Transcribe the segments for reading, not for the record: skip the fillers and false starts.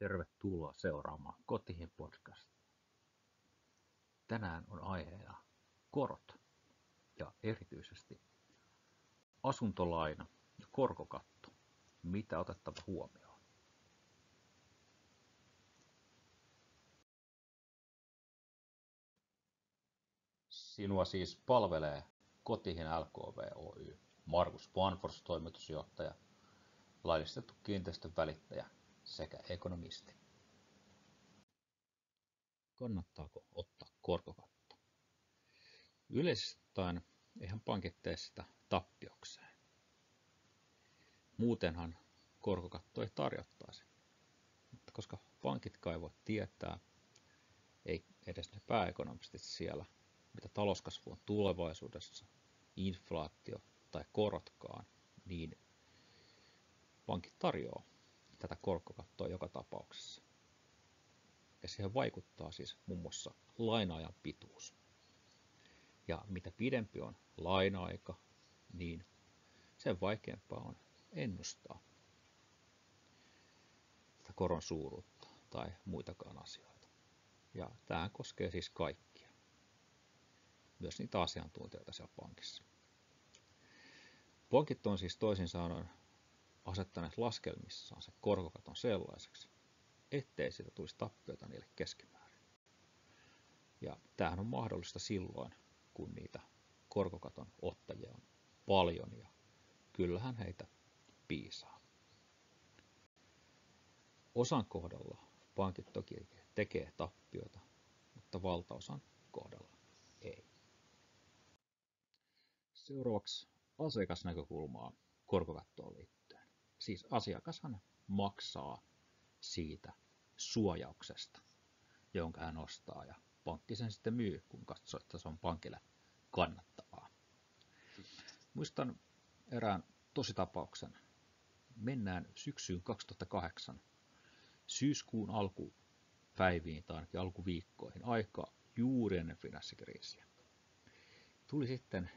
Tervetuloa seuraamaan Kotiin podcast. Tänään on aiheena korot ja erityisesti asuntolaina ja korkokatto. Mitä otettava huomioon? Sinua siis palvelee Kotiin LKV Oy, Markus Vanfors, toimitusjohtaja, laillistettu kiinteistön välittäjä sekä ekonomisti. Kannattaako ottaa korkokatto? Yleisesti ottaen eihän pankit tee sitä tappiokseen. Muutenhan korkokatto ei tarjottaisi. Mutta koska pankitkaan ei voi tietää, ei edes ne pääekonomistit siellä, mitä talouskasvu on tulevaisuudessa, inflaatio tai korotkaan, niin pankit tarjoaa tätä korkokattoa joka tapauksessa. Ja siihen vaikuttaa siis muun muassa laina-ajan pituus. Ja mitä pidempi on laina-aika, niin sen vaikeampaa on ennustaa sitä koron suuruutta tai muitakaan asioita. Ja tämä koskee siis kaikkia, myös niitä asiantuntijoita siellä pankissa. Pankit on siis toisin sanoen asettaneet laskelmissaan se korkokaton sellaiseksi, ettei siitä tulisi tappioita niille keskimäärin. Ja tämähän on mahdollista silloin, kun niitä korkokaton ottajia on paljon ja kyllähän heitä piisaa. Osan kohdalla pankit toki tekee tappioita, mutta valtaosan kohdalla ei. Seuraavaksi asiakasnäkökulmaa korkokattoon liittyen. Siis asiakashan maksaa siitä suojauksesta, jonka hän ostaa, ja pankki sen sitten myy, kun katsoo, että se on pankille kannattavaa. Muistan erään tositapauksen. Mennään syksyyn 2008, syyskuun alkupäiviin tai ainakin alkuviikkoihin, aika juuri ennen finanssikriisiä. Tuli sitten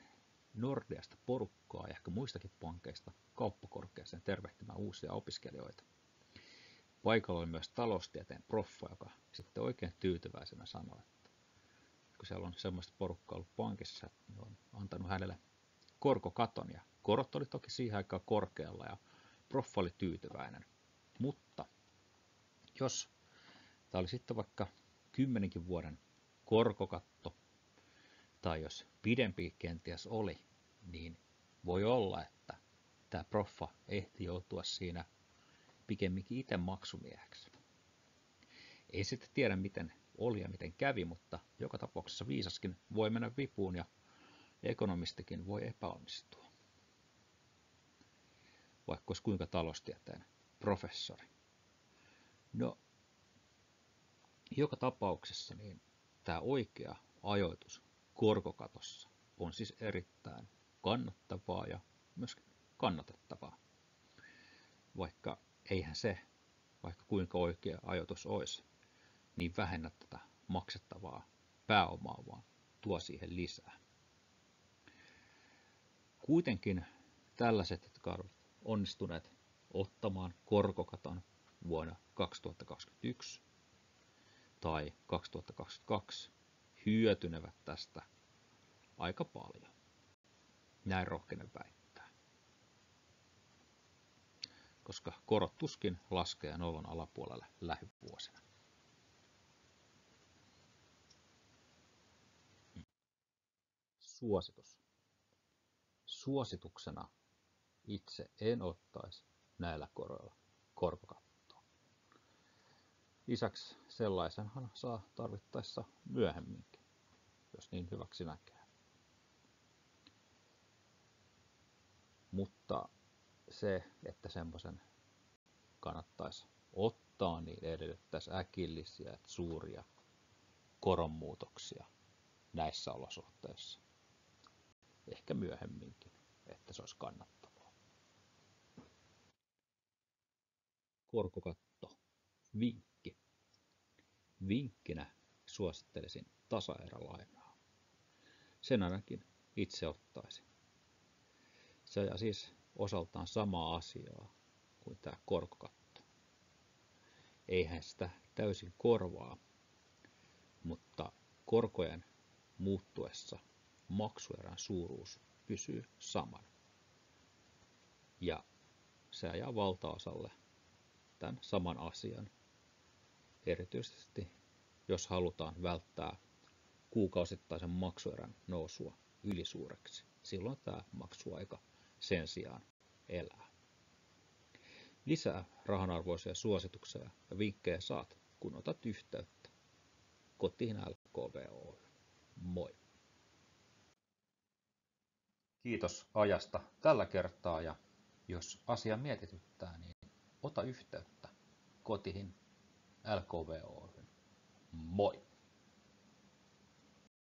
Nordeasta porukkaa ja ehkä muistakin pankeista kauppakorkeaseen tervehtimään uusia opiskelijoita. Paikalla oli myös taloustieteen proffa, joka sitten oikein tyytyväisenä sanoi, että kun siellä on sellaista porukkaa ollut pankissa, että ne on antanut hänelle korkokaton, ja korot oli toki siihen aikaan korkealla ja proffa oli tyytyväinen. Mutta jos tämä oli sitten vaikka 10 vuoden korkokatto, tai jos pidempi kenties oli, niin voi olla, että tämä proffa ehti joutua siinä pikemminkin itse maksumieheksi. Ei sitten tiedä, miten oli ja miten kävi, mutta joka tapauksessa viisaskin voi mennä vipuun ja ekonomistikin voi epäonnistua. Vaikka olisi kuinka taloustieteen professori. No, joka tapauksessa niin tämä oikea ajoitus korkokatossa on siis erittäin kannattavaa ja myös kannatettavaa. Vaikka eihän se, vaikka kuinka oikea ajoitus olisi, niin vähennä tätä maksettavaa pääomaa, vaan tuo siihen lisää. Kuitenkin tällaiset, jotka ovat onnistuneet ottamaan korkokaton vuonna 2021 tai 2022, hyötynevät tästä aika paljon. Näin rohkenen väittää. Koska korot tuskin laskee nollan alapuolelle lähivuosina. Suositus. Suosituksena itse en ottaisi näillä koroilla korkokattoa. Lisäksi sellaisenhan saa tarvittaessa myöhemminkin, jos niin hyväksi näkee. Mutta se, että semmoisen kannattaisi ottaa, niin edellyttäisi äkillisiä, suuria koronmuutoksia näissä olosuhteissa. Ehkä myöhemminkin, että se olisi kannattavaa. Korkokatto. Vinkki. Vinkkinä suosittelisin tasaerälainaa. Sen ainakin itse ottaisin. Se on siis osaltaan samaa asiaa kuin tämä korkokatto. eihän sitä täysin korvaa, mutta korkojen muuttuessa maksuerän suuruus pysyy samana. Ja se ajaa valtaosalle tämän saman asian. Erityisesti jos halutaan välttää kuukausittaisen maksuerän nousua ylisuureksi. Silloin tämä maksuaika sen sijaan elää. Lisää rahanarvoisia suosituksia ja vinkkejä saat, kun otat yhteyttä Kotiin LKV Oy. Moi! Kiitos ajasta tällä kertaa, ja jos asia mietityttää, niin ota yhteyttä Kotiin LKV Oy. Moi!